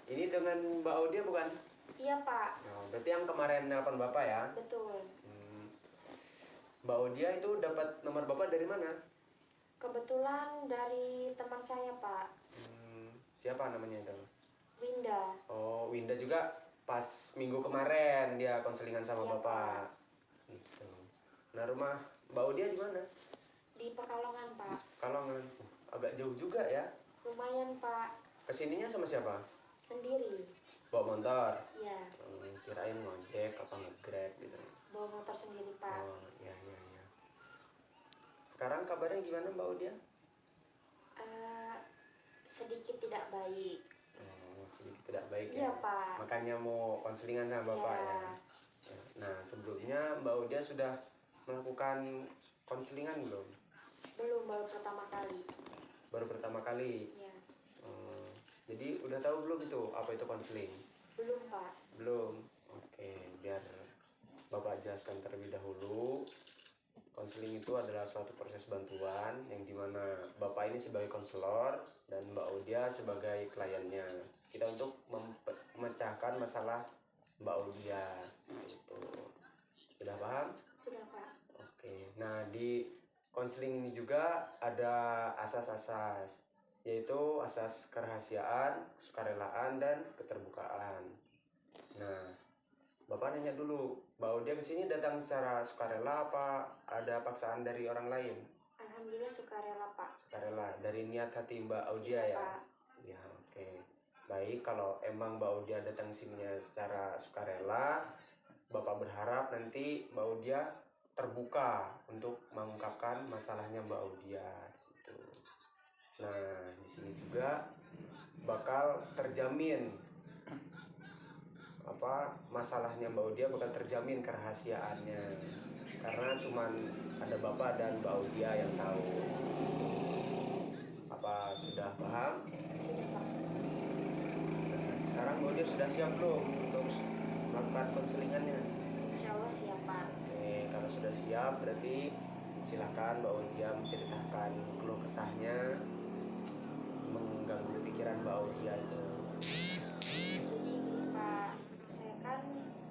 Ini dengan Mbak Audia bukan? Iya Pak. Oh, berarti yang kemarin nelpon Bapak ya? Betul. Mbak Audia itu dapat nomor Bapak dari mana? Kebetulan dari teman saya Pak. Siapa namanya itu? Winda. Oh, Winda juga pas minggu kemarin dia konselingan sama Iya, Bapak. Gitu. Nah, rumah Mbak Audia di mana? Di Pekalongan Pak. Kalongan. Agak jauh juga ya. Lumayan Pak. Kesininya sama siapa? Sendiri. Bawa motor? Iya. Kirain ngojek apa nge-grab gitu. Bawa motor sendiri Pak. Oh, iya iya iya. Sekarang kabarnya gimana Mbak Audia? Sedikit tidak baik. Sedikit tidak baik Iya, ya. Pak. Makanya mau konselingan sama Bapak Iya. ya. Nah, sebelumnya Mbak Audia sudah melakukan konselingan belum? Belum, baru pertama kali. Baru pertama kali. Iya. Jadi udah tahu belum itu apa itu konseling? Belum Pak. Belum. Oke, biar Bapak jelaskan terlebih dahulu. Konseling itu adalah suatu proses bantuan yang dimana Bapak ini sebagai konselor dan Mbak Audia sebagai kliennya. Kita untuk memecahkan masalah Mbak Audia. Itu. Sudah paham? Sudah Pak. Oke. Nah, di konseling ini juga ada asas-asas, yaitu asas kerahasiaan, sukarelaan, dan keterbukaan. Nah, Bapak nanya dulu, Mbak Audia kesini datang secara sukarela apa ada paksaan dari orang lain? Alhamdulillah sukarela Pak. Sukarela, dari niat hati Mbak Audia Iya, ya? Pak. Ya, oke. Baik, kalau emang Mbak Audia datang sini secara sukarela, Bapak berharap nanti Mbak Audia terbuka untuk mengungkapkan masalahnya Mbak Audia gitu. Nah, di sini juga bakal terjamin masalahnya Mbak Audia bakal terjamin kerahasiaannya karena cuman ada Bapak dan Mbak Audia yang tahu. Apa sudah paham? Sudah Pak. Nah, sekarang Mbak Audia sudah siap belum untuk melakukan konselingannya? Insya Allah siap Pak. Oke, kalau sudah siap berarti silakan Mbak Audia menceritakan keluh kesahnya mengganggu pikiran Mbak Audia itu. Jadi gini Pak, saya kan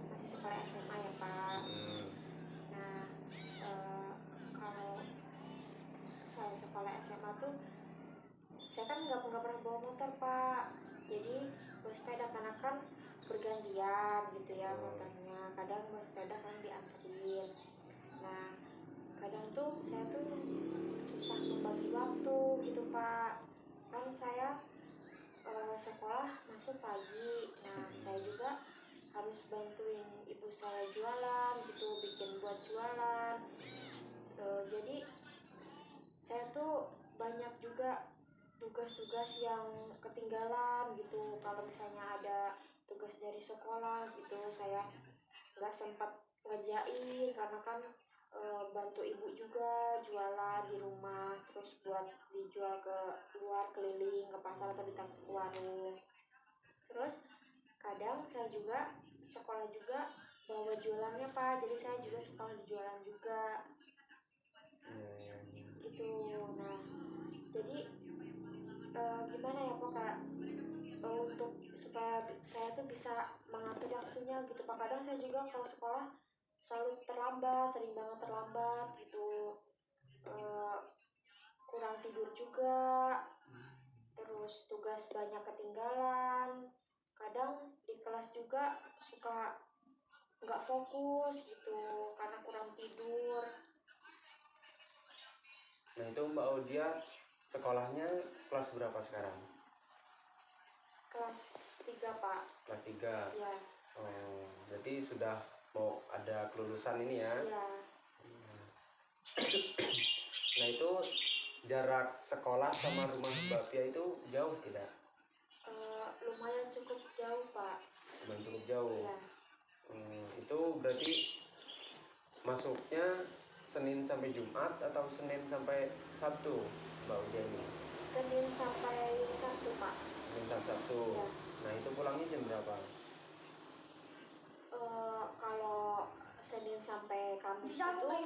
masih sekolah SMA ya Pak. Nah, kalau saya sekolah SMA tuh saya kan nggak pernah bawa motor Pak. Jadi bawa sepeda karena kan bergantian gitu ya motornya. Kadang bawa sepeda kan dianterin. Nah, kadang tuh saya tuh susah membagi waktu gitu Pak. Kan saya sekolah masuk pagi. Nah, saya juga harus bantuin ibu saya jualan gitu, bikin buat jualan. Jadi saya tuh banyak juga tugas-tugas yang ketinggalan gitu. Kalau misalnya ada tugas dari sekolah gitu, saya nggak sempat ngerjain karena kan bantu ibu juga jualan di rumah, terus buat dijual ke luar, keliling ke pasar atau di warung. Terus kadang saya juga sekolah juga bawa jualannya Pak, jadi saya juga sekolah di jualan juga gitu. Nah, jadi gimana ya Pak Kak, untuk supaya saya tuh bisa mengatur waktunya gitu Pak. Kadang saya juga kalau sekolah selalu terlambat, sering banget terlambat gitu. Kurang tidur juga, terus tugas banyak ketinggalan. Kadang di kelas juga suka nggak fokus gitu karena kurang tidur. Nah, itu Mbak Audia sekolahnya kelas berapa sekarang? Kelas 3 Pak. Kelas 3. Ya. Oh, berarti sudah mau ada kelulusan ini ya? Ya. Nah, itu jarak sekolah sama rumah Mbak Pia itu jauh tidak? Lumayan cukup jauh Pak. Lumayan cukup jauh. Ya. Itu berarti masuknya Senin sampai Jumat atau Senin sampai Sabtu Mbak Audia ini? Senin sampai Sabtu Pak. Senin sampai Sabtu. Ya. Nah, itu pulangnya jam berapa? Kalau Senin sampai Kamis itu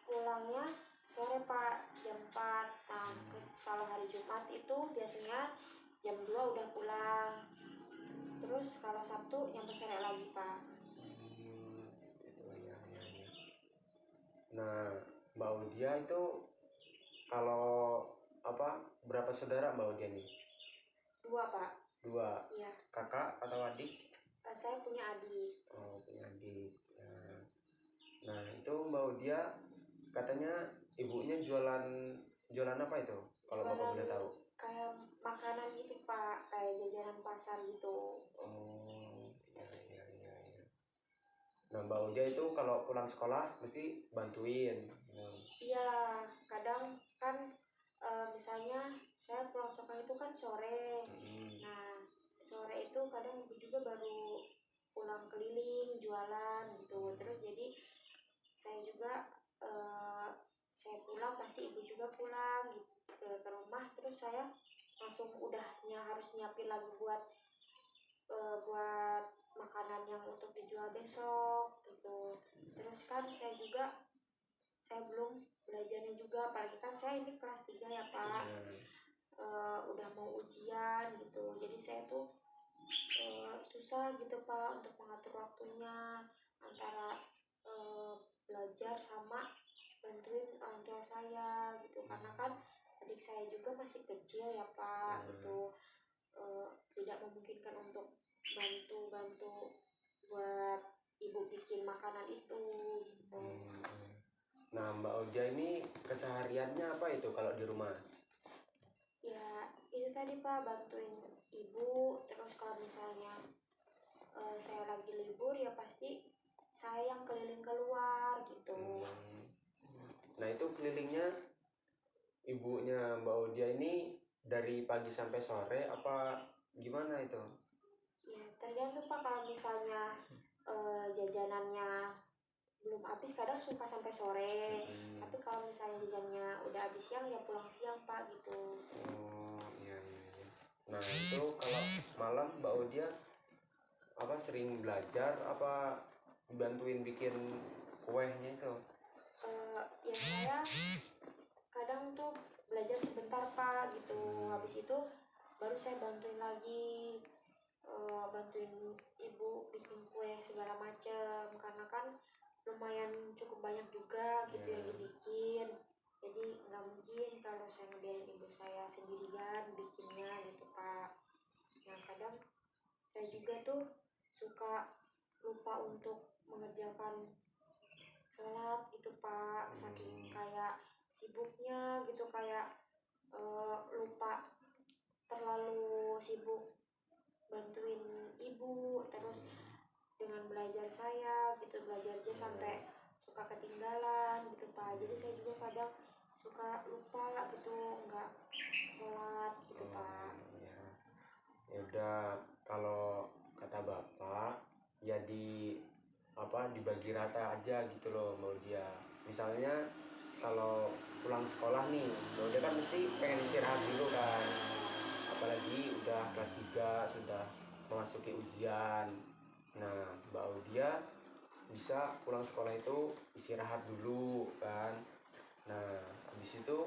pulangnya sore Pak, jam 4. Nah, kalau hari Jumat itu biasanya jam 2 udah pulang. terus kalau Sabtu nyampe sore lagi Pak. Itu ya, ya, ya. Nah, Mbak Audia itu kalau berapa saudara Mbak Audia nih? 2 Pak. 2. Iya. Kakak atau adik? Saya punya adik. Oh, punya adik. Nah, itu Mbak Audia katanya ibunya jualan apa itu? Kalau Bapak boleh tahu. Kayak makanan gitu Pak, kayak jajanan pasar gitu. Oh, iya, iya, iya, iya. Nah, Mbak Audia itu kalau pulang sekolah mesti bantuin. Iya, kadang kan misalnya saya pulang sekolah itu kan sore. Nah, sore itu kadang ibu juga baru pulang keliling jualan gitu. Terus jadi saya juga saya pulang pasti ibu juga pulang gitu ke rumah, terus saya langsung harus nyiapin lagi buat makanan yang untuk dijual besok gitu. Terus kan saya belum belajarnya juga, apalagi kan saya ini kelas 3 ya Pak. Udah mau ujian gitu, jadi saya tuh susah gitu Pak untuk mengatur waktunya antara belajar sama bantuin orang tua saya gitu, karena kan adik saya juga masih kecil ya Pak gitu, tidak memungkinkan untuk bantu buat ibu bikin makanan itu gitu. Nah, Mbak Audia ini kesehariannya apa itu kalau di rumah? Ya itu tadi Pak, bantuin ibu. Terus kalau misalnya saya lagi libur ya pasti saya yang keliling keluar gitu. Nah, itu kelilingnya ibunya Mbak Audia ini dari pagi sampai sore apa gimana itu? Ya tergantung Pak, kalau misalnya jajanannya belum habis kadang suka sampai sore. Tapi kalau misalnya jajanannya udah habis siang ya pulang siang Pak gitu. Oh, iya, iya, iya. Nah, itu kalau malam Mbak Audia sering belajar apa bantuin bikin kuenya itu? Ya saya kadang tuh belajar sebentar Pak gitu, habis itu baru saya bantuin lagi, bantuin ibu bikin kue segala macam, karena kan lumayan cukup banyak juga gitu yang dibikin, jadi nggak mungkin kalau saya ngebiarin ibu saya sendirian bikinnya gitu Pak. Nah kadang saya juga tuh suka lupa untuk mengerjakan sholat gitu Pak, saking kayak sibuknya gitu, kayak lupa, terlalu sibuk bantuin ibu, terus dengan belajar saya gitu, belajarnya sampai suka ketinggalan gitu Pak. Jadi saya juga kadang suka lupa gitu, nggak sholat gitu Pak. Ya udah, kalau kata Bapak ya dibagi rata aja gitu loh Mbak Audia. Misalnya kalau pulang sekolah nih, Mbak Audia kan mesti pengen istirahat dulu kan. Apalagi udah kelas 3 sudah memasuki ujian. Nah, Mbak Audia bisa pulang sekolah itu istirahat dulu kan. Nah, habis itu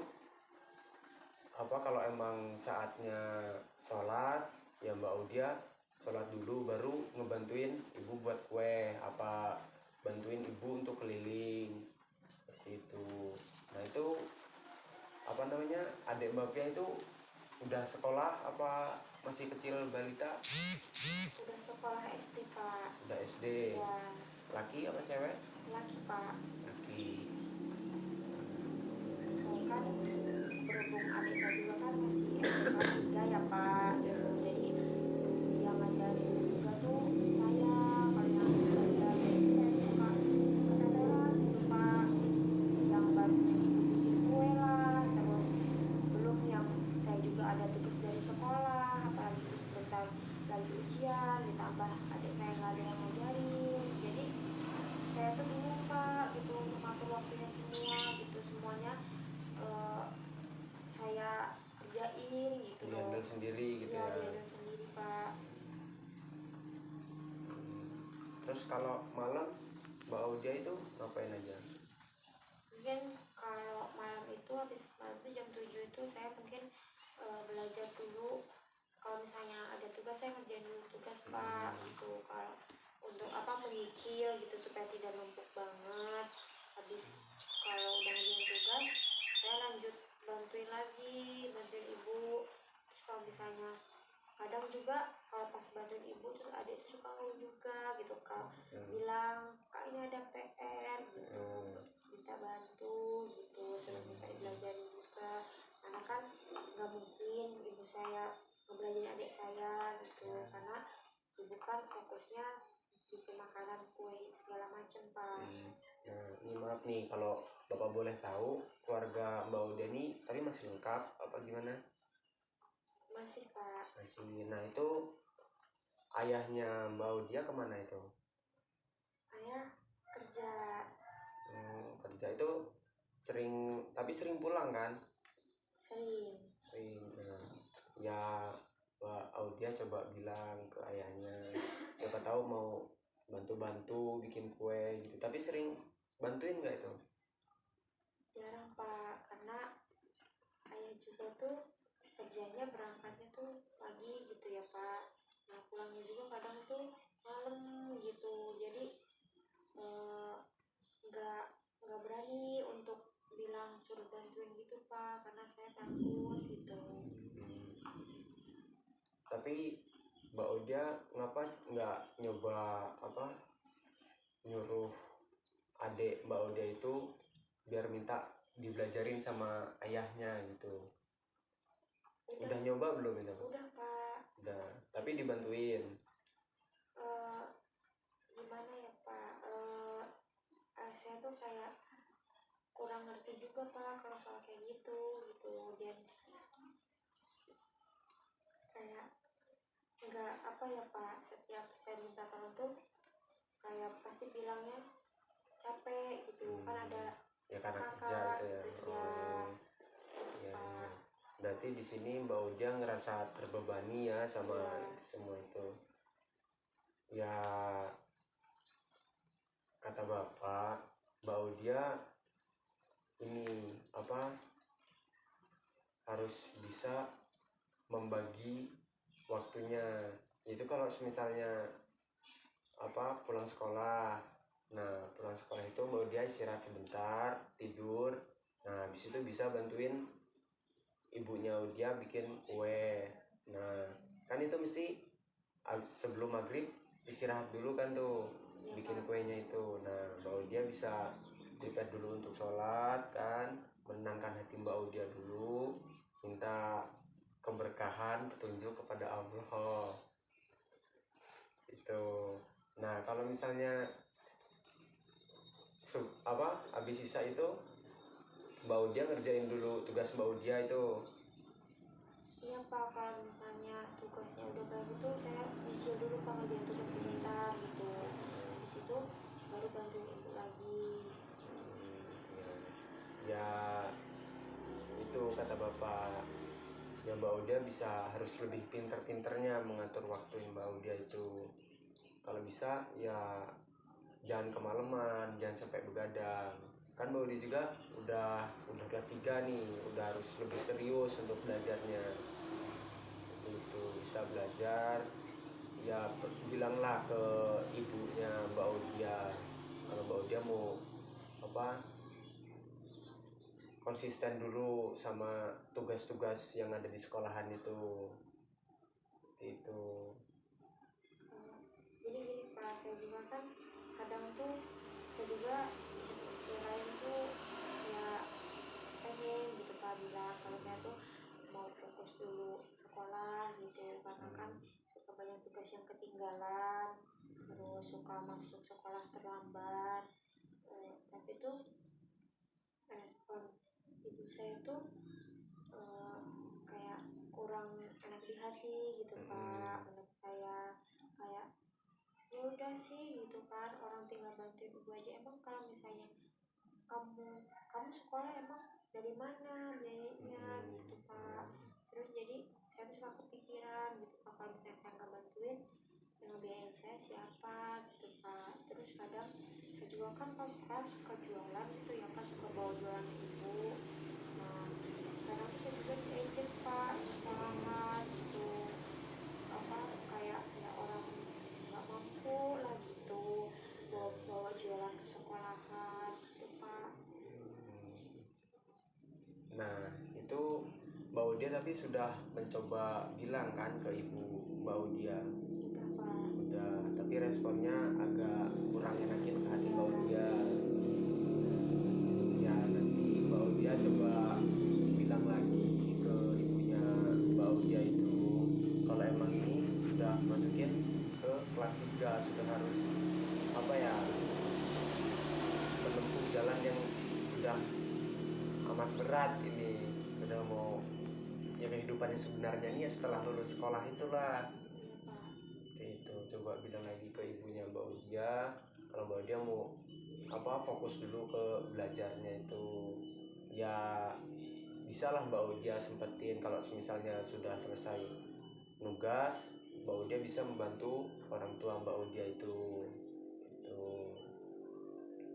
kalau emang saatnya sholat ya Mbak Audia sholat dulu baru ngebantuin ibu buat kue, apa bantuin ibu untuk keliling seperti itu. Nah, itu adik Mbak Pia itu udah sekolah apa masih kecil balita? Udah sekolah SD Pak. Udah SD. Ya. Laki apa cewek? Laki Pak. Laki. Kan berhubung adik saya juga kan masih SD kelas 3 ya Pak gitu, jadi yang ngajarin juga tuh saya, kalau yang belajar jadi saya suka keteteran gitu Pak, yang bantuin ibu bikin kue lah, terus belum yang saya juga ada tugas dari sekolah, apalagi itu sebentar lagi ujian, ditambah adik saya nggak ada yang ngajarin, jadi saya tuh bingung Pak gitu untuk ngatur waktunya semua gitu, semuanya saya kerjain gitu loh. Dihandle sendiri gitu ya. Dihandle sendiri Pak. Terus kalau malam Mbak Audia itu ngapain aja? Mungkin kalau malam itu habis malam itu jam 7 itu saya mungkin belajar dulu, kalau misalnya ada tugas juga saya ngerjain dulu tugas Pak gitu, kalau untuk menyicil gitu supaya tidak numpuk banget. Habis kalau udah ngerjain tugas saya lanjut bantuin ibu. Terus kalau misalnya kadang juga kalau pas bantuin ibu terus adik tuh suka ngeluh juga gitu, Kak, bilang Kak ini ada PR gitu, minta bantu gitu, sudah minta belajarin juga, karena kan nggak mungkin ibu saya ngebelajarin adik saya gitu, karena ibu kan fokusnya bikin makanan kue segala macem Pak. Nah, ini maaf nih kalau Bapak boleh tahu, keluarga Mbak Udia ini tapi masih lengkap apa gimana? Masih Pak. Masih. Nah itu ayahnya Mbak Udia kemana itu? Ayah kerja. Kerja itu sering pulang kan? Sering. Nah, ya Mbak Audia coba bilang ke ayahnya, siapa tahu mau bantu-bantu bikin kue gitu. Tapi sering bantuin nggak itu? Jarang Pak, karena ayah juga tuh kerjanya berangkatnya tuh pagi gitu ya Pak. Nah pulangnya juga kadang tuh malam gitu. Jadi nggak berani untuk bilang suruh bantuin gitu Pak, karena saya takut gitu. Tapi Mbak Audia ngapa nggak nyoba nyuruh adik Mbak Audia itu biar minta dibelajarin sama ayahnya gitu? Udah nyoba belum itu? Udah Pak. Udah, tapi dibantuin. Gimana ya Pak, saya tuh kayak kurang ngerti juga Pak kalau soal kayak gitu, dan kayak nggak ya Pak, setiap saya minta tolong tuh kayak pasti bilangnya capek gitu, kan ada Ya karena kerja kakak itu ya. gitu ya. Ya. Berarti di sini Mbak Udia ngerasa terbebani ya sama semua itu. Ya kata Bapak, Mbak Udia ini harus bisa membagi waktunya. Itu kalau misalnya pulang sekolah. Nah, pulang sekolah itu Mbak Udia istirahat sebentar, tidur. Nah, habis itu bisa bantuin ibunya Udia bikin kue. Nah, kan itu mesti sebelum maghrib istirahat dulu kan tuh bikin kuenya itu. Nah, Mbak Udia bisa prepare dulu untuk sholat kan, menenangkan hati Mbak Udia dulu, minta keberkahan, petunjuk kepada Allah itu. Nah, kalau misalnya habis sisa itu Mbak Udia ngerjain dulu tugas Mbak Udia itu. Iya Pak, kalau misalnya tugasnya udah kayak gitu saya nyicil dulu Pak, ngerjain tugas sebentar gitu, habis itu baru bantuin ibu lagi. Ya itu kata Bapak, ya Mbak Udia harus lebih pinter-pinternya mengatur waktu Mbak Udia itu. Kalau bisa ya jangan kemalaman, jangan sampai begadang. Kan Mbak Udia juga udah kelas 3 nih, udah harus lebih serius untuk belajarnya. Itu bisa belajar, ya bilanglah ke ibunya Mbak Udia kalau Mbak Udia mau konsisten dulu sama tugas-tugas yang ada di sekolahan itu. Jadi gini Pak, saya juga kan kadang tuh saya juga di sisi lain tuh ya pengen gitu Pak bilang kalau saya tuh mau fokus dulu sekolah gitu, karena kan suka banyak tugas yang ketinggalan, terus suka masuk sekolah terlambat. Tapi tuh respon ibu saya tuh kayak kurang enak di hati gitu Pak, menurut saya. Kayak ya udah sih gitu kan, orang tinggal bantuin ibu aja, emang kalau misalnya kamu sekolah emang dari mana biayanya gitu Pak. Terus jadi saya tuh suka kepikiran gitu Pak, kalau misalnya saya nggak bantuin yang ngebiayain saya siapa gitu Pak. Terus kadang saya juga kan pas sekolah suka jualan gitu ya Pak, suka bawa jualan ibu. Nah kadang tuh saya juga diejek Pak di sekolahan gitu, tadi sudah mencoba bilang kan ke ibu Mbak Audia. udah Pak. Udah, tapi responnya agak kurang enakin ke hati Mbak Audia. Ya nanti Mbak Audia coba bilang lagi ke ibunya Mbak Audia itu kalau emang ini sudah masukin ke kelas 3, sudah harus apa ya, menempuh jalan yang sudah amat berat ini, sudah mau ya kehidupan yang sebenarnya ini ya setelah lulus sekolah itulah. Iya Pak. Itu coba bilang lagi ke ibunya Mbak Audia kalau Mbak Audia mau fokus dulu ke belajarnya itu. Ya bisalah Mbak Audia sempetin kalau misalnya sudah selesai nugas, Mbak Audia bisa membantu orang tua Mbak Audia itu.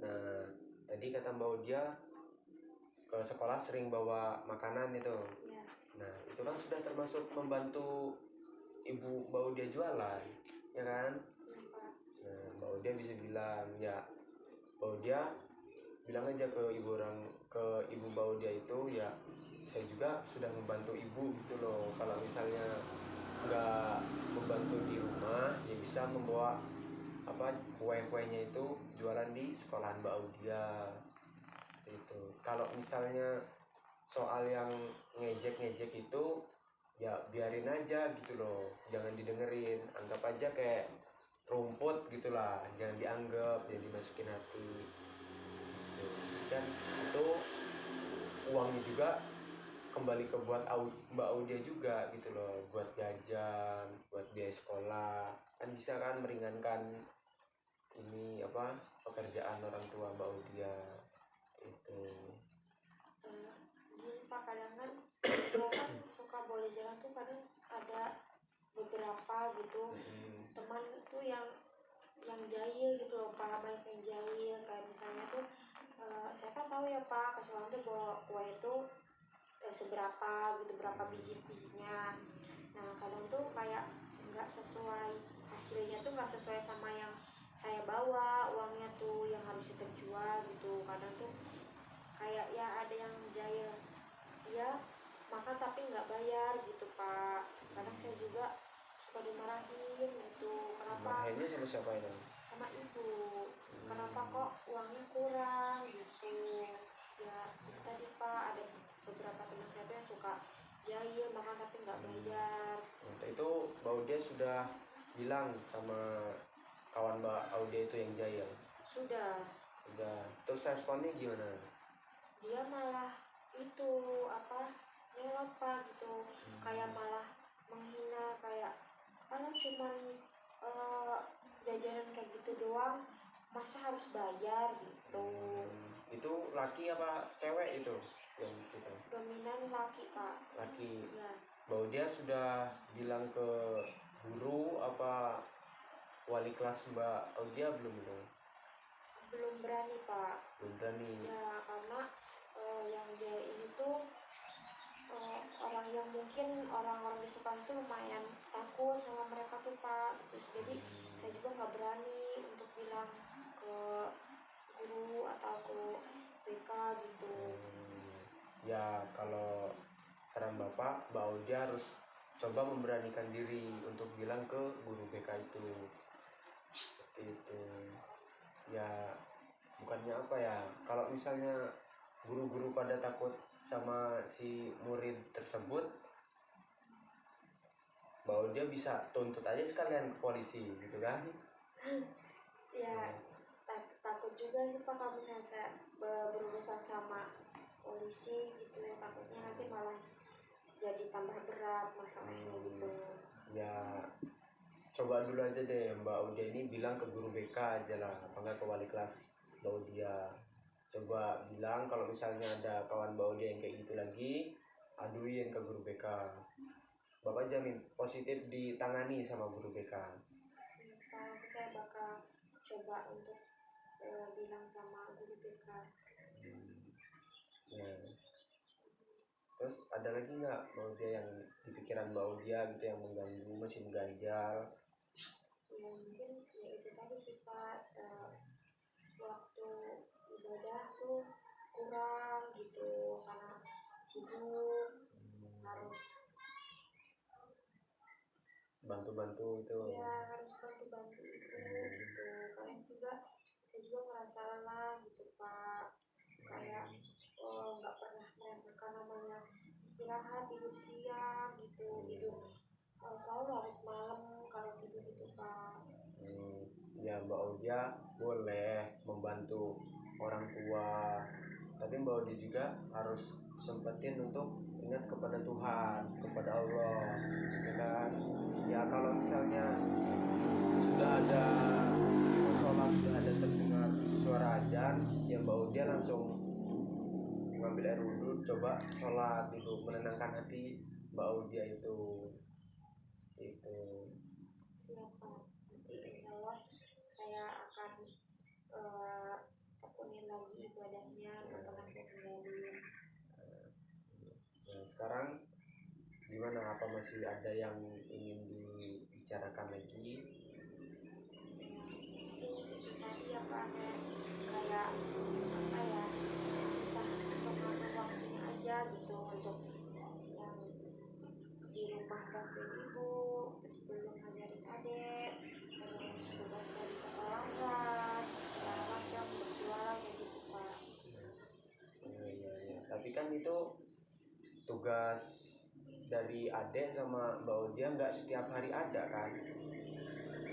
Nah tadi kata Mbak Audia ke sekolah sering bawa makanan itu. Iya. Nah itu kan sudah termasuk membantu ibu Mbak Audia jualan, ya kan? Iya Pak. Nah Mbak Audia bisa bilang ya, Mbak Audia bilang aja ke ibu Mbak Audia itu ya, saya juga sudah membantu ibu gitu loh. Kalau misalnya nggak membantu di rumah ya bisa membawa kue-kuenya itu jualan di sekolahan Mbak Audia itu. Kalau misalnya soal yang ngejek-ngejek itu ya biarin aja gitu loh, jangan didengerin, anggap aja kayak rumput gitulah, jangan dianggap, jangan dimasukin hati gitu. Dan itu uangnya juga kembali ke Mbak Audia juga gitu loh, buat jajan, buat biaya sekolah, kan bisa kan meringankan ini pekerjaan orang tua Mbak Audia itu. Gini Pak, kadang kan saya kan suka bawa jalan tuh, kadang ada beberapa gitu teman tuh yang jahil gitu loh Pak, banyak yang jahil. Kayak misalnya tuh saya kan tahu ya Pak, ke sekolah tuh bawa kue itu seberapa gitu, berapa biji-bijinya. Nah kadang tuh kayak nggak sesuai, hasilnya tuh nggak sesuai sama yang saya bawa, uangnya tuh yang harusnya terjual gitu. Kadang tuh kayak ya ada yang jahil, ya makan tapi nggak bayar gitu Pak. Kadang saya juga suka dimarahin gitu, kenapa Marahnya sama siapa itu? sama ibu, kenapa kok uangnya kurang gitu. Ya itu tadi Pak, ada beberapa teman saya tuh yang suka jahil, makan tapi nggak bayar. Nah, itu Mbak Audia sudah bilang sama kawan Mbak Audia itu yang jahil? Sudah. Udah. Terus responnya gimana? Dia malah itu nyelot Pak gitu, kayak malah menghina, kayak kalau cuman eh, jajanan kayak gitu doang masa harus bayar gitu. Itu laki apa cewek itu yang itu? Dominan laki Pak. Laki. Ya. Mbak Audia sudah bilang ke guru apa wali kelas Mbak Audia belum itu? Belum berani Pak. Belum berani. Ya karena yang jahil ini tuh orang yang mungkin orang-orang di sekolah itu lumayan takut sama mereka tuh Pak gitu. Jadi saya juga nggak berani untuk bilang ke guru atau ke BK gitu. Ya kalau saran Bapak, Mbak Audia harus coba memberanikan diri untuk bilang ke guru BK itu. Seperti itu. Ya bukannya kalau misalnya guru-guru pada takut sama si murid tersebut, Mbak Audia bisa tuntut aja sekalian ke polisi gitu kan? Ya takut juga sih Pak, kamu saya berurusan sama polisi gitu ya, takutnya nanti malah jadi tambah berat masalahnya gitu. Ya coba dulu aja deh Mbak Audia ini bilang ke guru BK aja lah, apa nggak ke wali kelas Mbak Audia. Coba bilang kalau misalnya ada kawan Mbak Audia yang kayak gitu lagi, aduin ke guru BK. Bapak jamin positif ditangani sama guru BK. Nanti saya bakal coba untuk bilang sama guru BK. Ya. Terus ada lagi nggak Mbak Audia yang di pikiran Mbak Audia gitu yang mengganggu, masih mengganjal? Ya mungkin ya itu tadi sih Pak, waktu ibadah tuh kurang gitu karena sibuk, harus bantu-bantu itu. Ya harus bantu-bantu itu gitu. Karena juga saya juga merasa lelah gitu Pak, kayak nggak pernah merasakan namanya istirahat, tidur siang gitu, tidur selalu larut malam kalau tidur itu Pak. Ya Mbak Odia boleh membantu orang tua, tapi Mbak Odia juga harus sempetin untuk ingat kepada Tuhan, kepada Allah, ya kan? Ya kalau misalnya sudah ada sholat, sudah ada terdengar suara azan, ya Mbak Odia langsung mengambil air wudhu, coba sholat dulu, menenangkan hati Mbak Odia itu. Siap Pak, nanti insya Allah saya akan tekunin lagi ibadahnya, nggak pernah saya tinggalin. Nah sekarang gimana, apa masih ada yang ingin dibicarakan lagi? Itu tadi ya Pak, kayak apa ya, susah untuk ngatur waktunya aja gitu, untuk yang di rumah bantuin ibu, terus belum ngajarin adik, terus tugas dari sekolah kan segala macam, berjualan kayak gitu Pak. Iya. Tapi kan itu tugas dari adek sama Mbak Odia nggak setiap hari ada kan?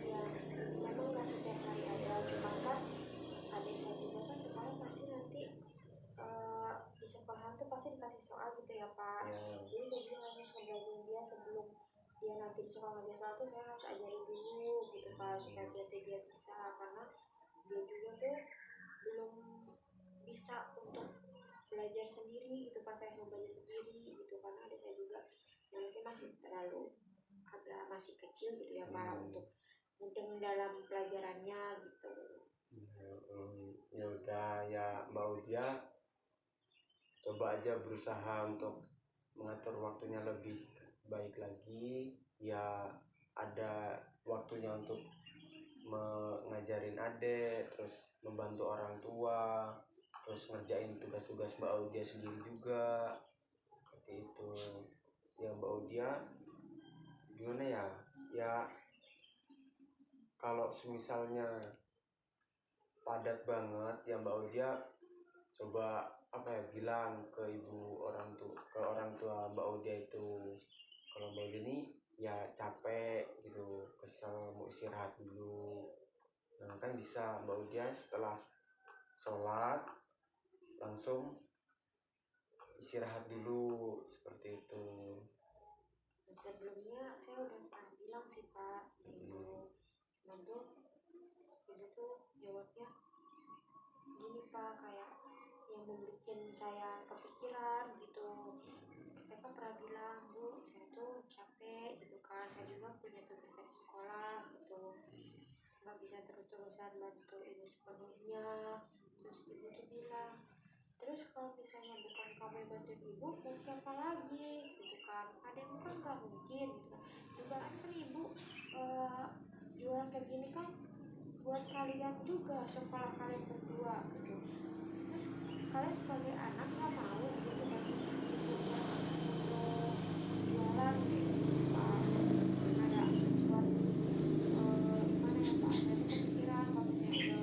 Ya memang nggak setiap hari ada, cuma kan adik saya juga kan sekarang pasti nanti di sekolahan tuh pasti dikasih soal gitu ya Pak. Jadi saya juga harus ngajarin dia sebelum dia nanti di sekolah ngajar soal tuh, saya harus ajarin dulu gitu Pak, supaya dia bisa, karena dia juga tuh belum bisa untuk belajar sendiri gitu Pak. Saya suruh belajar sendiri gitu karena adik saya juga yang mungkin masih terlalu agak masih kecil gitu ya Pak, untuk mudeng dalam pelajarannya gitu. Ya udah ya Mbak Odia, coba aja berusaha untuk mengatur waktunya lebih baik lagi, ya ada waktunya untuk ngajarin adik, terus membantu orang tua, terus ngerjain tugas-tugas Mbak Odia sendiri juga, seperti itu. Ya Mbak Odia gimana ya, ya kalau semisalnya padat banget ya Mbak Odia, coba apa ya, bilang ke orang tua Mbak Odia itu, kalau Mbak Odia ini ya capek gitu, kesel, mau istirahat dulu. Nah kan bisa Mbak Odia setelah sholat langsung istirahat dulu, seperti itu. Sebelumnya saya udah pernah bilang sih Pak sama ibu, cuman tuh ibu tuh jawabnya gini Pak, kayak yang membuat saya kepikiran gitu. Saya kan pernah bilang, Bu saya tuh capek gitu kan, saya juga punya tugas dari sekolah gitu, nggak bisa terus-terusan bantu ibu sepenuhnya. Terus ibu tuh bilang, terus kalau misalnya bukan kamu yang bantuin ibu, mau siapa lagi gitu kan, ada yang kan nggak mungkin gitu kan. Juga kan ibu jualan kayak gini kan buat kalian juga, sekolah kalian berdua gitu. Terus kalian sebagai anak nggak mau gitu bagi ibunya untuk jualan gitu Pak. Ada suatu gimana ya Pak, saya tuh kepikiran kalau misalnya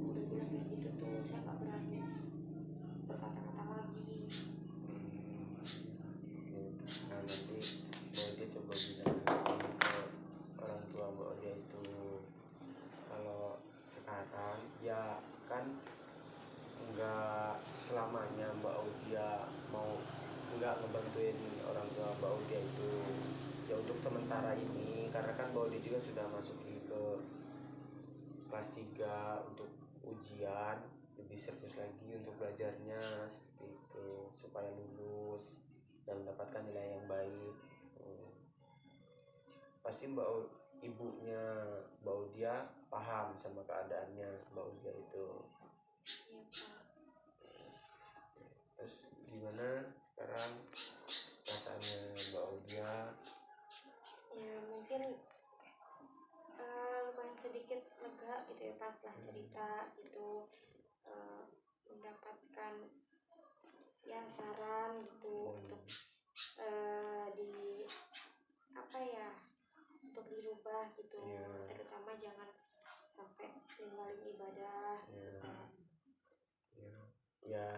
udah bilang kayak gitu tuh, saya nggak berani berkata-kata lagi. Nah nanti Mbak Odia coba bilang ke orang tua Mbak Odia itu, kalau sekarang ya kan nggak selamanya Mbak Odia mau nggak ngebantuin orang tua Mbak Odia itu, ya untuk sementara ini, karena kan Mbak Odia juga sudah masuk ke kelas 3 untuk ujian, lebih serius lagi untuk belajarnya, seperti itu, supaya lulus dan mendapatkan nilai yang baik. Pasti ibunya Mbak Odia paham sama keadaannya Mbak Odia itu. Iya Pak. Terus gimana sekarang perasaannya Mbak Odia? Ya mungkin lumayan sedikit lega gitu ya pas cerita gitu, mendapatkan ya saran gitu untuk di apa ya, berubah gitu. Iya. Terutama jangan sampai ninggalin ibadah Iya. gitu Pak. Ya, ya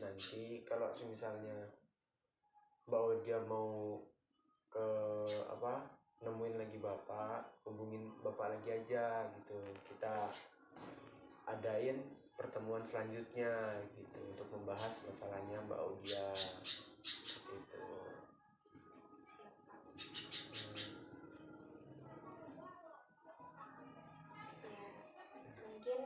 nanti kalau misalnya Mbak Odia mau ke apa nemuin lagi bapak, hubungin bapak lagi aja gitu, kita adain pertemuan selanjutnya gitu untuk membahas masalahnya Mbak Odia seperti itu. Siap Pak. Ya mungkin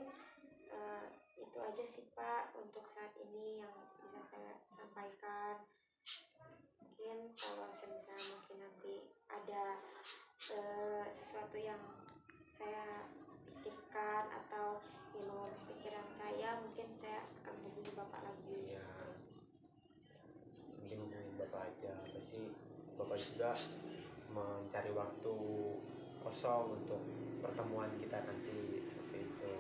itu aja sih Pak untuk saat ini yang bisa saya sampaikan. Mungkin kalau misalnya mungkin nanti ada sesuatu yang saya pikirkan atau yang mau pikiran saya, mungkin saya akan hubungi bapak lagi. Ya mending hubungin bapak aja, pasti bapak juga mencari waktu kosong untuk pertemuan kita nanti seperti itu.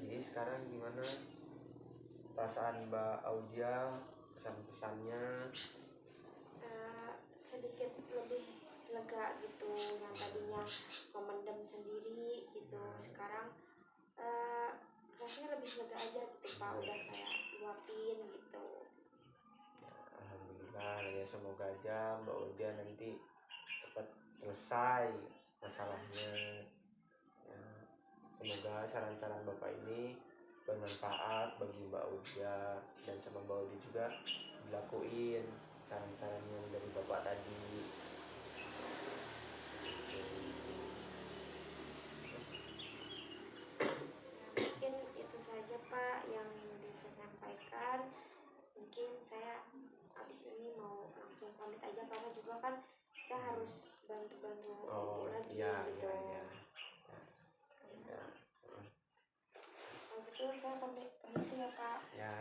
Jadi sekarang gimana perasaan Mbak Audia, pesan-pesannya? Sedikit lebih lega gitu, yang tadinya memendam sendiri gitu, sekarang rasanya lebih lega aja gitu Pak, udah saya luapin gitu. Alhamdulillah ya, semoga aja Mbak Audia nanti cepat selesai masalahnya ya. Semoga saran-saran Bapak ini bermanfaat bagi Mbak Audia, dan sama Mbak Audia juga dilakuin saran-saran yang dari Bapak tadi. Mungkin itu saja Pak yang bisa saya sampaikan. Mungkin saya abis ini mau langsung pamit aja karena juga kan saya harus bantu-bantu ibu lagi Iya gitu. iya iya ya. Kalau gitu saya permisi ya Pak. Ya.